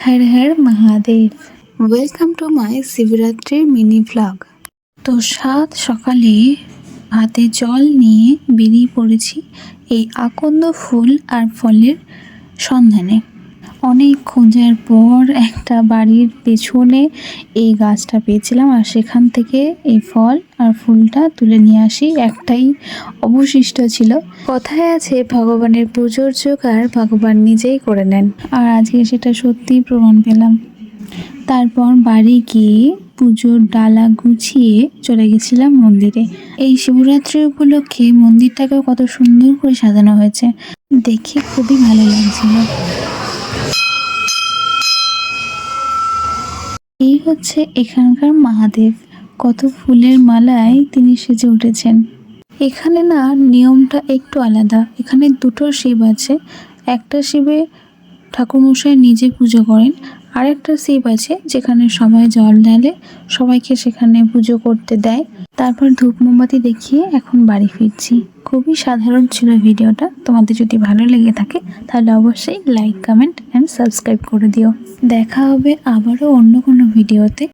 Har Har Mahadev. Welcome to my শিবরাত্রির mini vlog. তো সকালে হাতে জল নিয়ে বেরিয়ে পড়েছি এই আকন্দ ফুল আর ফলের সন্ধানে। অনেক খোঁজার পর একটা বাড়ির পেছনে এই গাছটা পেয়েছিলাম, আর সেখান থেকে এই ফল আর ফুলটা তুলে নিয়ে আসি। একটাই অবশিষ্ট ছিল। কথায় আছে ভগবানের পুজোর জোগাড় ভগবান নিজেই করে নেন, আর আজকে সেটা সত্যিই প্রমাণ পেলাম। তারপর বাড়ি গিয়ে পুজোর ডালা গুছিয়ে চলে গেছিলাম মন্দিরে। এই শিবরাত্রি উপলক্ষে মন্দিরটাকেও কত সুন্দর করে সাজানো হয়েছে, দেখে খুবই ভালো লাগছিল। এই হচ্ছে এখানকার মহাদেব, কত ফুলের মালায় তিনি সেজে উঠেছেন। এখানে না নিয়মটা একটু আলাদা। এখানে দুটো শিব আছে, একটা শিবে ঠাকুরমশাই নিজে পুজো করেন, আর একটা শিব আছে যেখানে সবাই জল ঢালে, সবাইকে সেখানে পুজো করতে দেয়। তারপর ধূপ মোমবাতি দেখিয়ে এখন বাড়ি ফিরছি। খুবই সাধারণ ছিল ভিডিওটা। তোমাদের যদি ভালো লেগে থাকে তাহলে অবশ্যই লাইক, কমেন্ট অ্যান্ড সাবস্ক্রাইব করে দিও। দেখা হবে আবারও অন্য কোনো ভিডিওতে।